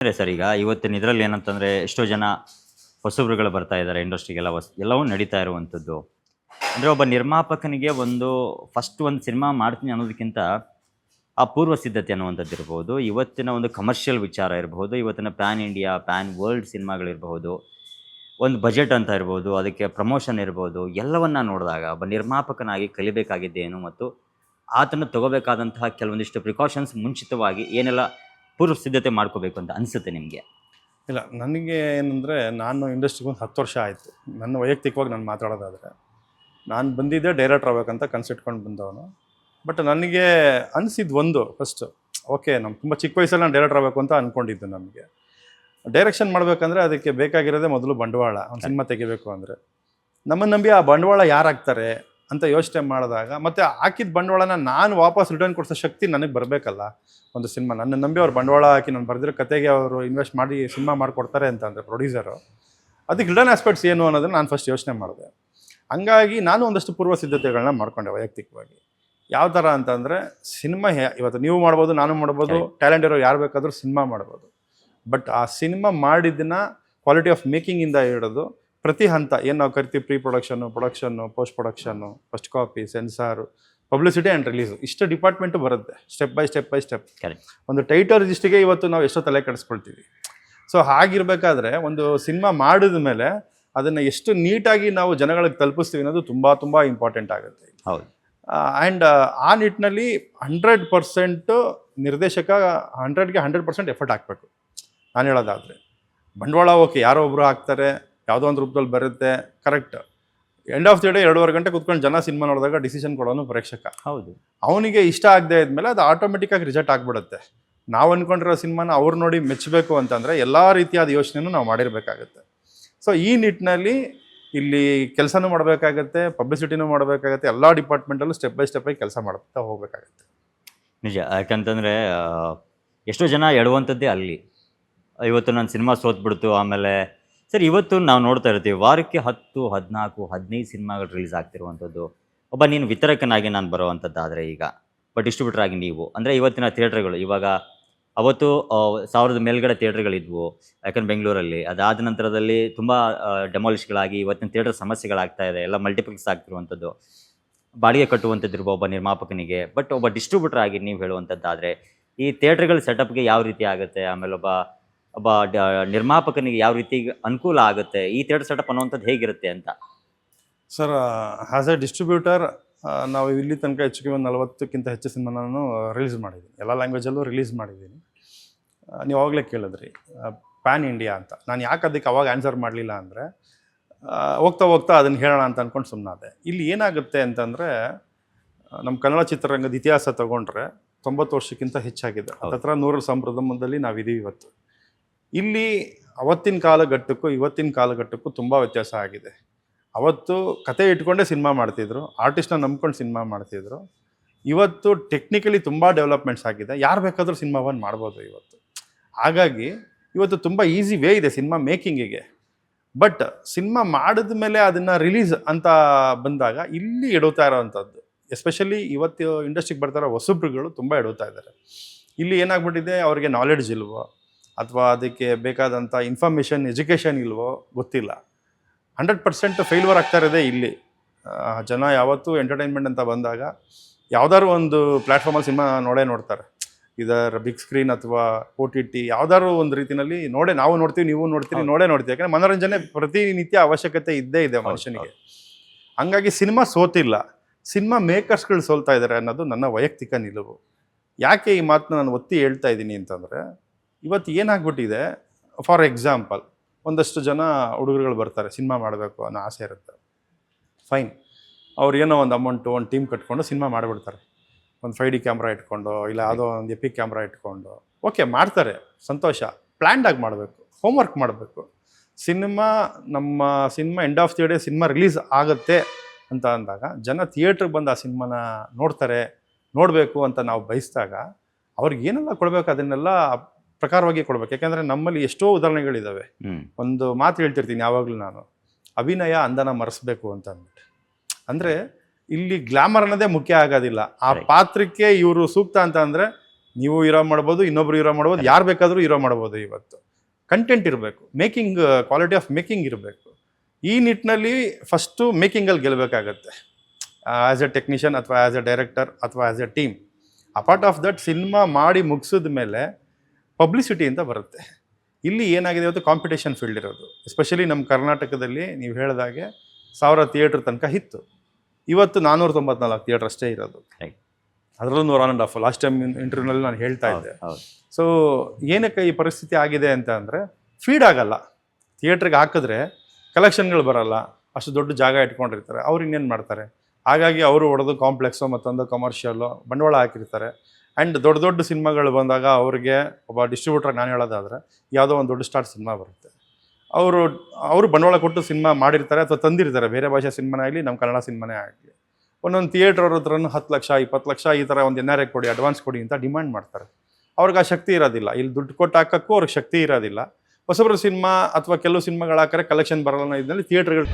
ಅಂದರೆ ಸರ್ ಈಗ ಇವತ್ತಿನ ಇದರಲ್ಲಿ ಏನಂತಂದರೆ ಎಷ್ಟೋ ಜನ ಹೊಸಬ್ರುಗಳು ಬರ್ತಾ ಇದ್ದಾರೆ ಇಂಡಸ್ಟ್ರಿಗೆಲ್ಲ ಎಲ್ಲವೂ ನಡೀತಾ ಇರುವಂಥದ್ದು. ಅಂದರೆ ಒಬ್ಬ ನಿರ್ಮಾಪಕನಿಗೆ ಫಸ್ಟ್ ಒಂದು ಸಿನಿಮಾ ಮಾಡ್ತೀನಿ ಅನ್ನೋದಕ್ಕಿಂತ ಆ ಪೂರ್ವ ಸಿದ್ಧತೆ ಅನ್ನುವಂಥದ್ದು ಇರ್ಬೋದು, ಇವತ್ತಿನ ಒಂದು ಕಮರ್ಷಿಯಲ್ ವಿಚಾರ ಇರಬಹುದು, ಇವತ್ತಿನ ಪ್ಯಾನ್ ಇಂಡಿಯಾ ಪ್ಯಾನ್ ವರ್ಲ್ಡ್ ಸಿನಿಮಾಗಳಿರ್ಬಹುದು, ಒಂದು ಬಜೆಟ್ ಅಂತ ಇರ್ಬೋದು, ಅದಕ್ಕೆ ಪ್ರಮೋಷನ್ ಇರ್ಬೋದು, ಎಲ್ಲವನ್ನ ನೋಡಿದಾಗ ಒಬ್ಬ ನಿರ್ಮಾಪಕನಾಗಿ ಕಲಿಬೇಕಾಗಿದ್ದೇನು ಮತ್ತು ಆತನು ತಗೋಬೇಕಾದಂತಹ ಕೆಲವೊಂದಿಷ್ಟು ಪ್ರಿಕಾಷನ್ಸ್ ಮುಂಚಿತವಾಗಿ ಏನೆಲ್ಲ ಪೂರ್ವ ಸಿದ್ಧತೆ ಮಾಡ್ಕೋಬೇಕು ಅಂತ ಅನಿಸುತ್ತೆ ನಿಮಗೆ? ಇಲ್ಲ, ನನಗೆ ಏನಂದರೆ ನಾನು ಇಂಡಸ್ಟ್ರಿಗೆ ಒಂದು 10 ವರ್ಷ ಆಯಿತು. ನನ್ನ ವೈಯಕ್ತಿಕವಾಗಿ ನಾನು ಮಾತಾಡೋದಾದರೆ, ನಾನು ಬಂದಿದ್ದೆ ಡೈರೆಕ್ಟ್ರ್ ಆಗ್ಬೇಕಂತ ಕನ್ಸಿಟ್ಕೊಂಡು ಬಂದವನು. ಬಟ್ ನನಗೆ ಅನಿಸಿದ್ದು ಒಂದು ಫಸ್ಟು, ಓಕೆ ನಮ್ಮ ತುಂಬ ಚಿಕ್ಕ ವಯಸ್ಸಲ್ಲಿ ನಾನು ಡೈರೆಕ್ಟ್ರ್ ಆಗಬೇಕು ಅಂತ ಅಂದ್ಕೊಂಡಿದ್ದು. ನಮಗೆ ಡೈರೆಕ್ಷನ್ ಮಾಡಬೇಕಂದ್ರೆ ಅದಕ್ಕೆ ಬೇಕಾಗಿರೋದೇ ಮೊದಲು ಬಂಡವಾಳ. ಒಂದು ಸಿನಿಮಾ ತೆಗಿಬೇಕು ಅಂದರೆ ನಮ್ಮನ್ನು ನಂಬಿ ಆ ಬಂಡವಾಳ ಯಾರಾಗ್ತಾರೆ ಅಂತ ಯೋಚನೆ ಮಾಡಿದಾಗ, ಮತ್ತು ಹಾಕಿದ ಬಂಡವಾಳನ ನಾನು ವಾಪಸ್ ರಿಟರ್ನ್ ಕೊಡಿಸೋ ಶಕ್ತಿ ನನಗೆ ಬರಬೇಕಲ್ಲ. ಒಂದು ಸಿನಿಮಾ ನನ್ನ ನಂಬಿ ಅವ್ರು ಬಂಡವಾಳ ಹಾಕಿ ನಾನು ಬರೆದಿರೋ ಕತೆಗೆ ಅವರು ಇನ್ವೆಸ್ಟ್ ಮಾಡಿ ಸಿನಿಮಾ ಮಾಡಿಕೊಡ್ತಾರೆ ಅಂತಂದರೆ ಪ್ರೊಡ್ಯೂಸರು, ಅದಕ್ಕೆ ರಿಟರ್ನ್ ಆಸ್ಪೆಕ್ಟ್ಸ್ ಏನು ಅನ್ನೋದನ್ನು ನಾನು ಫಸ್ಟ್ ಯೋಚನೆ ಮಾಡಿದೆ. ಹಂಗಾಗಿ ನಾನು ಒಂದಷ್ಟು ಪೂರ್ವ ಸಿದ್ಧತೆಗಳನ್ನ ಮಾಡ್ಕೊಂಡೆ ವೈಯಕ್ತಿಕವಾಗಿ. ಯಾವ ಥರ ಅಂತಂದರೆ, ಸಿನಿಮಾ ಇವತ್ತು ನೀವು ಮಾಡ್ಬೋದು, ನಾನು ಮಾಡ್ಬೋದು, ಟ್ಯಾಲೆಂಟ್ ಇರೋ ಯಾರು ಬೇಕಾದರೂ ಸಿನಿಮಾ ಮಾಡ್ಬೋದು. ಬಟ್ ಆ ಸಿನಿಮಾ ಮಾಡಿದ್ದನ್ನ ಕ್ವಾಲಿಟಿ ಆಫ್ ಮೇಕಿಂಗಿಂದ ಹಿಡಿದು ಪ್ರತಿ ಹಂತ ಏನು ನಾವು ಕರಿತೀವಿ, pre production, post production, first copy, censor, publicity and release, ಇಷ್ಟು ಡಿಪಾರ್ಟ್ಮೆಂಟು ಬರುತ್ತೆ ಸ್ಟೆಪ್ ಬೈ ಸ್ಟೆಪ್. ಒಂದು ಟೈಟಲ್ ರಿಜಿಸ್ಟ್ರಿಗೆ ಇವತ್ತು ನಾವು ಎಷ್ಟೋ ತಲೆ ಕೆಡಿಸ್ಕೊಳ್ತೀವಿ. ಸೊ ಹಾಗಿರಬೇಕಾದ್ರೆ ಒಂದು ಸಿನಿಮಾ ಮಾಡಿದ ಮೇಲೆ ಅದನ್ನು ಎಷ್ಟು ನೀಟಾಗಿ ನಾವು ಜನಗಳಿಗೆ ತಲುಪಿಸ್ತೀವಿ ಅನ್ನೋದು ತುಂಬ ತುಂಬ ಇಂಪಾರ್ಟೆಂಟ್ ಆಗುತ್ತೆ. ಹೌದು. ಆ್ಯಂಡ್ ಆ ನಿಟ್ಟಿನಲ್ಲಿ 100% ನಿರ್ದೇಶಕ 100ಗೆ 100% ಎಫರ್ಟ್ ಹಾಕಬೇಕು. ನಾನು ಹೇಳೋದಾದರೆ ಬಂಡವಾಳ ಓಕೆ, ಯಾರೋ ಒಬ್ಬರು ಹಾಕ್ತಾರೆ, ಯಾವುದೋ ಒಂದು ರೂಪದಲ್ಲಿ ಬರುತ್ತೆ, correct. End of the day 2.5 ಗಂಟೆ ಕೂತ್ಕೊಂಡು ಜನ ಸಿನಿಮಾ ನೋಡಿದಾಗ ಡಿಸಿಷನ್ ಕೊಡೋನು ಪ್ರೇಕ್ಷಕ. ಹೌದು. ಅವನಿಗೆ ಇಷ್ಟ ಆಗದೆ ಇದ್ಮೇಲೆ ಅದು ಆಟೋಮೆಟಿಕ್ಕಾಗಿ ರಿಜೆಕ್ಟ್ ಆಗಿಬಿಡುತ್ತೆ. ನಾವು ಅಂದ್ಕೊಂಡಿರೋ ಸಿನಿಮಾನ ಅವ್ರು ನೋಡಿ ಮೆಚ್ಚಬೇಕು ಅಂತಂದರೆ ಎಲ್ಲ ರೀತಿಯಾದ ಯೋಚನೆಯೂ ನಾವು ಮಾಡಿರಬೇಕಾಗತ್ತೆ. ಸೊ ಈ ನಿಟ್ಟಿನಲ್ಲಿ ಇಲ್ಲಿ ಕೆಲಸನೂ ಮಾಡಬೇಕಾಗತ್ತೆ, ಪಬ್ಲಿಸಿಟಿನೂ ಮಾಡಬೇಕಾಗತ್ತೆ, ಎಲ್ಲ ಡಿಪಾರ್ಟ್ಮೆಂಟಲ್ಲೂ ಸ್ಟೆಪ್ ಬೈ ಸ್ಟೆಪ್ಪಾಗಿ ಕೆಲಸ ಮಾಡ್ತಾ ಹೋಗಬೇಕಾಗತ್ತೆ. ನಿಜ. ಯಾಕಂತಂದರೆ ಎಷ್ಟೋ ಜನ ಎಡುವಂಥದ್ದೇ ಅಲ್ಲಿ. ಇವತ್ತು ನನ್ನ ಸಿನಿಮಾ ಸೋತ್ಬಿಡ್ತು, ಆಮೇಲೆ ಸರ್ ಇವತ್ತು ನಾವು ನೋಡ್ತಾ ಇರ್ತೀವಿ ವಾರಕ್ಕೆ 10, 14, 15 ಸಿನಿಮಾಗಳು ರಿಲೀಸ್ ಆಗ್ತಿರುವಂಥದ್ದು. ಒಬ್ಬ ನೀನು ವಿತರಕನಾಗಿ ನಾನು ಬರುವಂಥದ್ದಾದರೆ ಈಗ ಡಿಸ್ಟ್ರಿಬ್ಯೂಟರ್ ಆಗಿ ನೀವು ಅಂದರೆ ಇವತ್ತಿನ ಥಿಯೇಟ್ರ್ಗಳು ಇವಾಗ ಅವತ್ತು 1000 ಮೇಲ್ಗಡೆ ಥಿಯೇಟ್ರ್ಗಳಿದ್ವು, ಯಾಕಂದ್ರೆ ಬೆಂಗಳೂರಲ್ಲಿ. ಅದಾದ ನಂತರದಲ್ಲಿ ತುಂಬ ಡೆಮಾಲಿಷ್ಗಳಾಗಿ ಇವತ್ತಿನ ಥಿಯೇಟ್ರ್ ಸಮಸ್ಯೆಗಳಾಗ್ತಾ ಇದೆ, ಎಲ್ಲ ಮಲ್ಟಿಪ್ಲೆಕ್ಸ್ ಆಗ್ತಿರುವಂಥದ್ದು, ಬಾಡಿಗೆ ಕಟ್ಟುವಂಥದ್ದಿರ್ಬೋದು ಒಬ್ಬ ನಿರ್ಮಾಪಕನಿಗೆ. ಬಟ್ ಒಬ್ಬ ಡಿಸ್ಟ್ರಿಬ್ಯೂಟರ್ ಆಗಿ ನೀವು ಹೇಳುವಂಥದ್ದಾದರೆ ಈ ಥಿಯೇಟ್ರ್ಗಳ ಸೆಟಪ್ಗೆ ಯಾವ ರೀತಿ ಆಗುತ್ತೆ, ಆಮೇಲೆ ಒಬ್ಬ ನಿರ್ಮಾಪಕನಿಗೆ ಯಾವ ರೀತಿ ಅನುಕೂಲ ಆಗುತ್ತೆ, ಈ ಥಿಯೇಟರ್ ಸೆಟಪ್ ಅನ್ನುವಂಥದ್ದು ಹೇಗಿರುತ್ತೆ ಅಂತ? ಸರ್, ಆ್ಯಸ್ ಎ ಡಿಸ್ಟ್ರಿಬ್ಯೂಟರ್ ನಾವು ಇಲ್ಲಿ ತನಕ ಹೆಚ್ಚಿಗೆ ಒಂದು 40ಕ್ಕಿಂತ ಹೆಚ್ಚು ಸಿನಿಮಾ ನಾನು ರಿಲೀಸ್ ಮಾಡಿದ್ದೀನಿ. ಎಲ್ಲ ಲ್ಯಾಂಗ್ವೇಜಲ್ಲೂ ರಿಲೀಸ್ ಮಾಡಿದ್ದೀನಿ. ನೀವು ಆವಾಗಲೇ ಕೇಳಿದ್ರಿ ಪ್ಯಾನ್ ಇಂಡಿಯಾ ಅಂತ. ನಾನು ಯಾಕೆ ಅದಕ್ಕೆ ಅವಾಗ ಆನ್ಸರ್ ಮಾಡಲಿಲ್ಲ ಅಂದರೆ, ಹೋಗ್ತಾ ಅದನ್ನು ಹೇಳೋಣ ಅಂತ ಅಂದ್ಕೊಂಡು ಸುಮ್ಮನಾದೆ. ಇಲ್ಲಿ ಏನಾಗುತ್ತೆ ಅಂತಂದರೆ, ನಮ್ಮ ಕನ್ನಡ ಚಿತ್ರರಂಗದ ಇತಿಹಾಸ ತೊಗೊಂಡ್ರೆ 90 ವರ್ಷಕ್ಕಿಂತ ಹೆಚ್ಚಾಗಿದೆ. ಹತ್ತಿರ 100 ಸಂಭ್ರಮದಲ್ಲಿ ನಾವಿದ್ದೀವಿ ಇವತ್ತು. ಇಲ್ಲಿ ಅವತ್ತಿನ ಕಾಲಘಟ್ಟಕ್ಕೂ ಇವತ್ತಿನ ಕಾಲಘಟ್ಟಕ್ಕೂ ತುಂಬ ವ್ಯತ್ಯಾಸ ಆಗಿದೆ. ಅವತ್ತು ಕತೆ ಇಟ್ಕೊಂಡೇ ಸಿನಿಮಾ ಮಾಡ್ತಿದ್ರು, ಆರ್ಟಿಸ್ಟ್ನ ನಂಬ್ಕೊಂಡು ಸಿನಿಮಾ ಮಾಡ್ತಿದ್ರು. ಇವತ್ತು ಟೆಕ್ನಿಕಲಿ ತುಂಬ ಡೆವಲಪ್ಮೆಂಟ್ಸ್ ಆಗಿದೆ, ಯಾರು ಬೇಕಾದರೂ ಸಿನಿಮಾವನ್ನು ಮಾಡ್ಬೋದು ಇವತ್ತು. ಹಾಗಾಗಿ ಇವತ್ತು ತುಂಬ ಈಸಿ ವೇ ಇದೆ ಸಿನಿಮಾ ಮೇಕಿಂಗಿಗೆ. ಬಟ್ ಸಿನಿಮಾ ಮಾಡಿದ ಮೇಲೆ ಅದನ್ನು ರಿಲೀಸ್ ಅಂತ ಬಂದಾಗ ಇಲ್ಲಿ ಎಡುತ್ತಾ ಇರೋವಂಥದ್ದು, ಎಸ್ಪೆಷಲಿ ಇವತ್ತು ಇಂಡಸ್ಟ್ರಿಗೆ ಬರ್ತಾರೋ ಹೊಸಬ್ರುಗಳು ತುಂಬ ಎಡುತ್ತಾ ಇದ್ದಾರೆ. ಇಲ್ಲಿ ಏನಾಗ್ಬಿಟ್ಟಿದೆ, ಅವ್ರಿಗೆ ನಾಲೆಡ್ಜ್ ಇಲ್ವೋ ಅಥವಾ ಅದಕ್ಕೆ ಬೇಕಾದಂಥ ಇನ್ಫಾರ್ಮೇಷನ್ ಎಜುಕೇಷನ್ ಇಲ್ವೋ ಗೊತ್ತಿಲ್ಲ. 100% ಫೇಲ್ಯೂರ್ ಆಗ್ತಾ ಇರೋದೇ ಇಲ್ಲಿ. ಜನ ಯಾವತ್ತೂ ಎಂಟರ್ಟೈನ್ಮೆಂಟ್ ಅಂತ ಬಂದಾಗ ಯಾವ್ದಾದ್ರು ಒಂದು ಪ್ಲ್ಯಾಟ್ಫಾರ್ಮಲ್ಲಿ ಸಿನಿಮಾ ನೋಡ್ತಾರೆ. ಇದರ ಬಿಗ್ ಸ್ಕ್ರೀನ್ ಅಥವಾ OTT ಯಾವ್ದಾದ್ರು ಒಂದು ರೀತಿಯಲ್ಲಿ ನಾವು ನೋಡ್ತೀವಿ, ನೀವು ನೋಡ್ತೀವಿ, ನೋಡ್ತೀವಿ. ಯಾಕಂದರೆ ಮನೋರಂಜನೆ ಪ್ರತಿನಿತ್ಯ ಅವಶ್ಯಕತೆ ಇದ್ದೇ ಇದೆ ಮನುಷ್ಯನಿಗೆ. ಹಂಗಾಗಿ ಸಿನಿಮಾ ಸೋತಿಲ್ಲ, ಸಿನಿಮಾ ಮೇಕರ್ಸ್ಗಳು ಸೋಲ್ತಾ ಇದ್ದಾರೆ ಅನ್ನೋದು ನನ್ನ ವೈಯಕ್ತಿಕ ನಿಲುವು. ಯಾಕೆ ಈ ಮಾತನ್ನ ನಾನು ಒತ್ತಿ ಹೇಳ್ತಾ ಇದ್ದೀನಿ ಅಂತಂದರೆ, ಇವತ್ತು ಏನಾಗ್ಬಿಟ್ಟಿದೆ, ಫಾರ್ ಎಕ್ಸಾಂಪಲ್ ಒಂದಷ್ಟು ಜನ ಹುಡುಗರುಗಳು ಬರ್ತಾರೆ, ಸಿನಿಮಾ ಮಾಡಬೇಕು ಅನ್ನೋ ಆಸೆ ಇರುತ್ತೆ. ಫೈನ್, ಅವ್ರು ಏನೋ ಒಂದು ಅಮೌಂಟು, ಒಂದು ಟೀಮ್ ಕಟ್ಕೊಂಡು ಸಿನಿಮಾ ಮಾಡಿಬಿಡ್ತಾರೆ. ಒಂದು 5D ಕ್ಯಾಮ್ರಾ ಇಟ್ಕೊಂಡು, ಇಲ್ಲ ಯಾವುದೋ ಒಂದು ಎಪಿಕ್ ಕ್ಯಾಮ್ರಾ ಇಟ್ಕೊಂಡು ಓಕೆ ಮಾಡ್ತಾರೆ, ಸಂತೋಷ. ಪ್ಲ್ಯಾಂಡಾಗಿ ಮಾಡಬೇಕು, ಹೋಮ್ವರ್ಕ್ ಮಾಡಬೇಕು. ನಮ್ಮ cinema end of the day cinema release ಆಗುತ್ತೆ ಅಂತ ಅಂದಾಗ ಜನ ಥಿಯೇಟ್ರಿಗೆ ಬಂದು ಆ ಸಿನಿಮಾನ ನೋಡಬೇಕು ಅಂತ ನಾವು ಬಯಸಿದಾಗ ಅವ್ರಿಗೆ ಏನೆಲ್ಲ ಕೊಡಬೇಕು ಅದನ್ನೆಲ್ಲ ಪ್ರಕಾರವಾಗಿ ಕೊಡ್ಬೇಕು. ಯಾಕೆಂದರೆ ನಮ್ಮಲ್ಲಿ ಎಷ್ಟೋ ಉದಾಹರಣೆಗಳಿದ್ದಾವೆ. ಒಂದು ಮಾತು ಹೇಳ್ತಿರ್ತೀನಿ ಯಾವಾಗಲೂ ನಾನು, ಅಭಿನಯ ಅಂದನ ಮರೆಸ್ಬೇಕು ಅಂತ ಅಂದ್ಬಿಟ್ಟು. ಅಂದರೆ ಇಲ್ಲಿ ಗ್ಲಾಮರ್ ಅನ್ನೋದೇ ಮುಖ್ಯ ಆಗೋದಿಲ್ಲ. ಆ ಪಾತ್ರಕ್ಕೆ ಇವರು ಸೂಕ್ತ ಅಂತ ಅಂದರೆ ನೀವು ಹೀರೋ ಮಾಡ್ಬೋದು, ಇನ್ನೊಬ್ರು ಹೀರೋ ಮಾಡ್ಬೋದು, ಯಾರು ಬೇಕಾದರೂ ಹೀರೋ ಮಾಡ್ಬೋದು. ಇವತ್ತು ಕಂಟೆಂಟ್ ಇರಬೇಕು, ಮೇಕಿಂಗ್ ಕ್ವಾಲಿಟಿ ಆಫ್ ಮೇಕಿಂಗ್ ಇರಬೇಕು. ಈ ನಿಟ್ಟಿನಲ್ಲಿ ಫಸ್ಟು ಮೇಕಿಂಗಲ್ಲಿ ಗೆಲ್ಲಬೇಕಾಗತ್ತೆ, ಆ್ಯಸ್ ಎ ಟೆಕ್ನಿಷಿಯನ್ ಅಥವಾ ಆ್ಯಸ್ ಎ ಡೈರೆಕ್ಟರ್ ಅಥವಾ as A team. Apart of that cinema ಮಾಡಿ ಮುಗಿಸಿದ ಮೇಲೆ ಪಬ್ಲಿಸಿಟಿ ಅಂತ ಬರುತ್ತೆ. ಇಲ್ಲಿ ಏನಾಗಿದೆ ಇವತ್ತು ಕಾಂಪಿಟೇಷನ್ ಫೀಲ್ಡ್ ಇರೋದು, ಎಸ್ಪೆಷಲಿ ನಮ್ಮ ಕರ್ನಾಟಕದಲ್ಲಿ ನೀವು ಹೇಳಿದಾಗೆ 1000 ಥಿಯೇಟ್ರ್ ತನಕ ಇತ್ತು. ಇವತ್ತು 494 ಥಿಯೇಟ್ರ್ ಅಷ್ಟೇ ಇರೋದು. Right. ಅದರಲ್ಲೂ 1.5 ಲಾಸ್ಟ್ ಟೈಮ್ ಇಂಟರ್ವ್ಯೂನಲ್ಲಿ ನಾನು ಹೇಳ್ತಾ ಇದ್ದೆ. ಹೌದು. ಸೊ ಏನಕ್ಕೆ ಈ ಪರಿಸ್ಥಿತಿ ಆಗಿದೆ ಅಂತ ಅಂದರೆ, ಫೀಡ್ ಆಗಲ್ಲ. ಥಿಯೇಟ್ರಿಗೆ ಹಾಕಿದ್ರೆ ಕಲೆಕ್ಷನ್ಗಳು ಬರಲ್ಲ, ಅಷ್ಟು ದೊಡ್ಡ ಜಾಗ ಇಟ್ಕೊಂಡಿರ್ತಾರೆ, ಅವ್ರು ಇನ್ನೇನು ಮಾಡ್ತಾರೆ. ಹಾಗಾಗಿ ಅವರು ಹೊಡೆದು ಕಾಂಪ್ಲೆಕ್ಸು ಮತ್ತೊಂದು ಕಮರ್ಷಿಯಲ್ಲು ಬಂಡವಾಳ ಹಾಕಿರ್ತಾರೆ. ಆ್ಯಂಡ್ ದೊಡ್ಡ ದೊಡ್ಡ ಸಿನಿಮಾಗಳು ಬಂದಾಗ ಅವ್ರಿಗೆ ಒಬ್ಬ ಡಿಸ್ಟ್ರಿಬ್ಯೂಟ್ರಾಗಿ ನಾನು ಹೇಳೋದಾದರೆ, ಯಾವುದೋ ಒಂದು ದೊಡ್ಡ ಸ್ಟಾರ್ ಸಿನಿಮಾ ಬರುತ್ತೆ, ಅವರು ಬಂಡವಾಳ ಕೊಟ್ಟು ಸಿನಿಮಾ ಮಾಡಿರ್ತಾರೆ ಅಥವಾ ತಂದಿರ್ತಾರೆ, ಬೇರೆ ಭಾಷೆ ಸಿನಿಮಾನೇ ಆಗಲಿ ನಮ್ಮ ಕನ್ನಡ ಸಿನಿಮಾನೇ ಆಗಲಿ. ಒಂದೊಂದು ಥಿಯೇಟ್ರ್ ಅವ್ರ ಹತ್ರನೂ 10 ಲಕ್ಷ 20 ಲಕ್ಷ ಈ ಥರ ಒಂದು NRI ಕೊಡಿ, ಅಡ್ವಾನ್ಸ್ ಕೊಡಿ ಅಂತ ಡಿಮ್ಯಾಂಡ್ ಮಾಡ್ತಾರೆ. ಅವ್ರಿಗೆ ಆ ಶಕ್ತಿ ಇರೋದಿಲ್ಲ, ಇಲ್ಲಿ ದುಡ್ಡು ಕೊಟ್ಟು ಹಾಕೋಕ್ಕೂ ಅವ್ರಿಗೆ ಶಕ್ತಿ ಇರೋದಿಲ್ಲ. ಹೊಸಬ್ರ ಸಿನಿಮಾ ಅಥವಾ ಕೆಲವು ಸಿನಿಮಾಗಳು ಹಾಕಿದ್ರೆ ಕಲೆಕ್ಷನ್ ಬರಲ್ಲ ಅನ್ನೋ ಇದರಲ್ಲಿ ಥಿಯೇಟ್ರ್ಗಳು